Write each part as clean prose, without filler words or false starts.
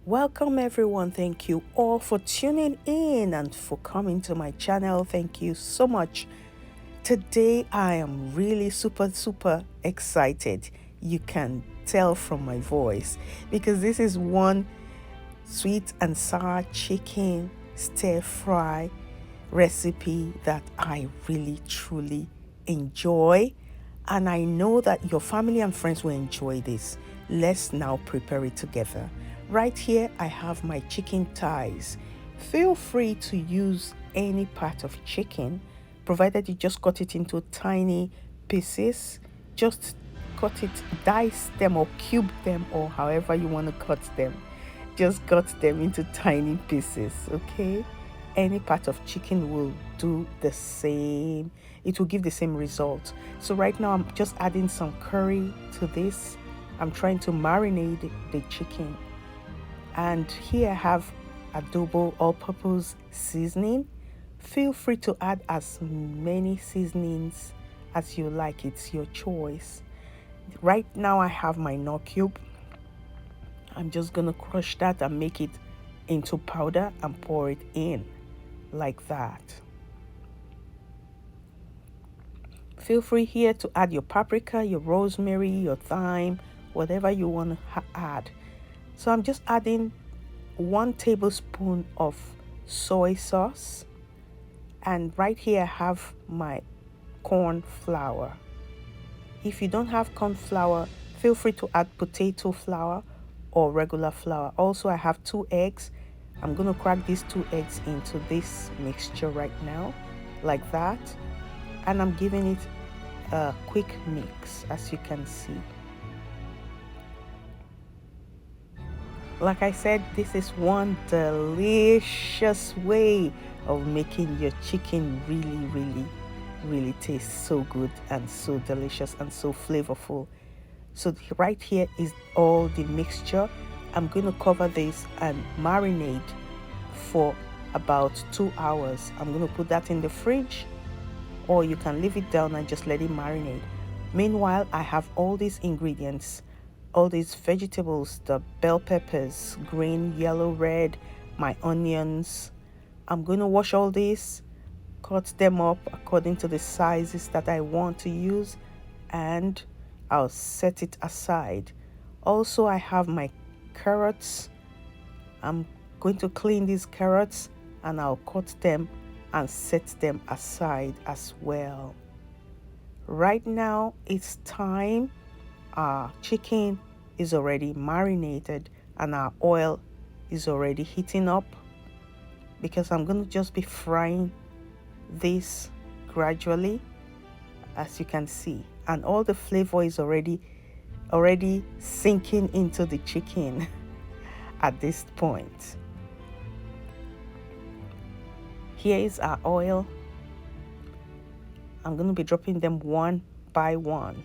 Welcome everyone. Thank you all for tuning in and for coming to my channel. Thank you so much. Today I am really super excited. You can tell from my voice because this is one sweet and sour chicken stir fry recipe that I really truly enjoy, and I know that your family and friends will enjoy this. Let's now prepare it together. Right here I have my chicken thighs. Feel free to use any part of chicken provided you just cut it into tiny pieces. Just cut it, dice them or cube them or however you want to cut them. Just cut them into tiny pieces, okay? Any part of chicken will do the same. It will give the same result. So right now I'm just adding some curry to this. I'm trying to marinate the chicken. And here I have adobo all-purpose seasoning. Feel free to add as many seasonings as you like. It's your choice. Right now I have my nut cube. I'm just gonna crush that and make it into powder and pour it in like that. Feel free here to add your paprika, your rosemary, your thyme, whatever you want to add. So I'm just adding 1 tablespoon of soy sauce, and right here I have my corn flour. If you don't have corn flour, feel free to add potato flour or regular flour. Also, I have 2 eggs. I'm going to crack these 2 eggs into this mixture right now, like that. And I'm giving it a quick mix, as you can see. Like I said, this is one delicious way of making your chicken really taste so good and so delicious and so flavorful. So right here is all the mixture. I'm going to cover this and marinate for about 2 hours. I'm going to put that in the fridge, or you can leave it down and just let it marinate. Meanwhile, I have all these ingredients, all these vegetables, the bell peppers, green, yellow, red, my onions. I'm going to wash all these, cut them up according to the sizes that I want to use, and I'll set it aside. Also, I have my carrots. I'm going to clean these carrots and I'll cut them and set them aside as well. Right now it's time. Our chicken is already marinated and our oil is already heating up, because I'm going to just be frying this gradually, as you can see, and all the flavor is already sinking into the chicken at this point. Here is our oil. I'm going to be dropping them one by one.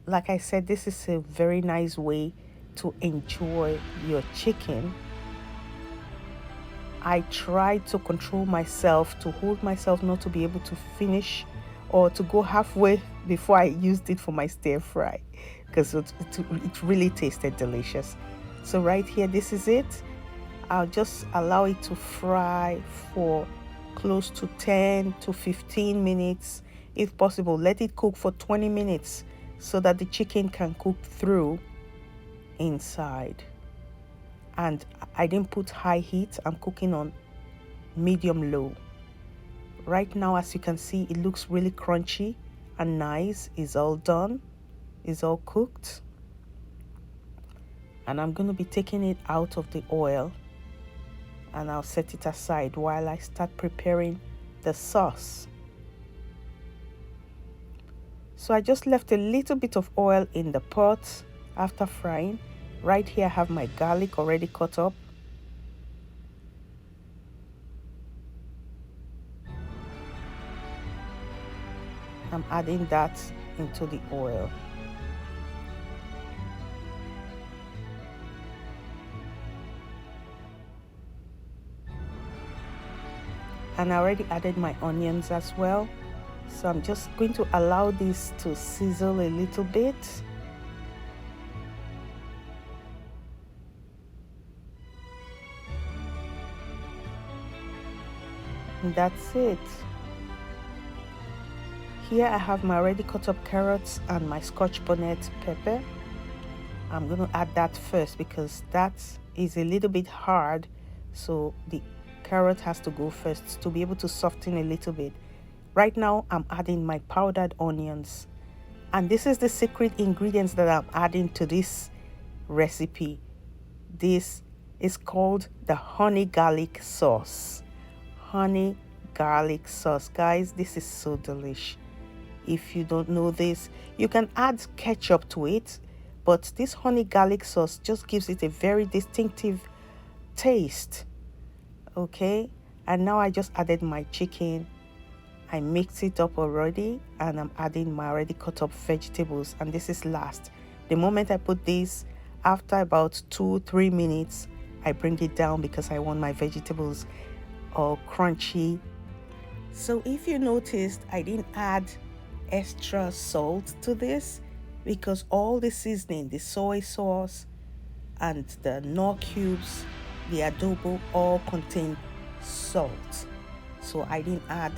Like I said, this is a very nice way to enjoy your chicken. I try to control myself, to hold myself not to be able to finish or to go halfway before I used it for my stir fry, because it really tasted delicious. So right here, this is it. I'll just allow it to fry for close to 10 to 15 minutes. If possible, let it cook for 20 minutes so that the chicken can cook through inside. And I didn't put high heat. I'm cooking on medium low. Right now, as you can see, it looks really crunchy and nice. It's all done. It's all cooked. And I'm going to be taking it out of the oil and I'll set it aside while I start preparing the sauce. So I just left a little bit of oil in the pot after frying. Right here I have my garlic already cut up. I'm adding that into the oil. and I already added my onions as well. So I'm just going to allow this to sizzle a little bit. And that's it. Here I have my already cut up carrots and my scotch bonnet pepper. I'm going to add that first because that is a little bit hard, so the carrot has to go first to be able to soften a little bit. Right now I'm adding my powdered onions, and this is the secret ingredients that I'm adding to this recipe. This is called the honey garlic sauce. Honey garlic sauce, guys, this is so delish. If you don't know this, you can add ketchup to it, but this honey garlic sauce just gives it a very distinctive taste. Okay, and now I just added my chicken. I mixed it up already, and I'm adding my already cut up vegetables, and this is last. The moment I put this, after about 2-3 minutes, I bring it down because I want my vegetables all crunchy. So if you noticed, I didn't add extra salt to this because all the seasoning, the soy sauce and the Knorr cubes, the adobo, all contain salt. So I didn't add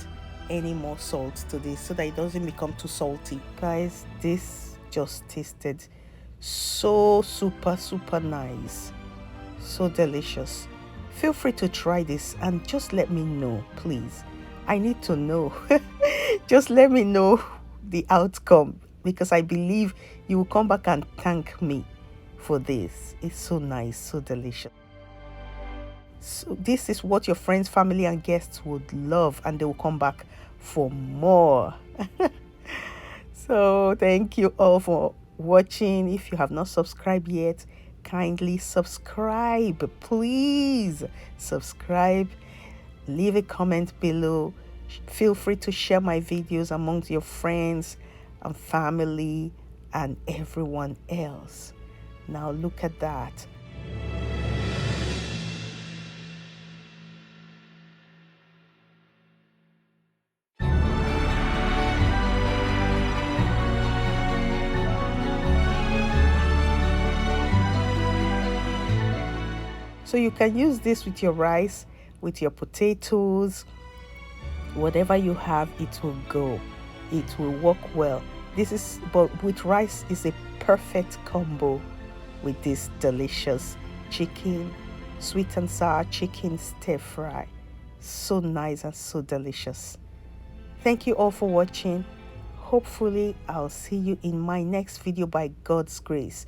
any more salt to this so that it doesn't become too salty. Guys, this just tasted so super nice, so delicious. Feel free to try this and just let me know, please. I need to know. Just let me know the outcome, because I believe you will come back and thank me for this. It's so nice, so delicious. So this is what your friends, family and guests would love, and they will come back for more. So thank you all for watching. If you have not subscribed yet, kindly subscribe. Please subscribe. Leave a comment below. Feel free to share my videos amongst your friends and family and everyone else. Now look at that. So you can use this with your rice, with your potatoes, whatever you have, it will go. It will work well. But with rice is a perfect combo with this delicious chicken, sweet and sour chicken stir fry. So nice and so delicious. Thank you all for watching. Hopefully I'll see you in my next video by God's grace.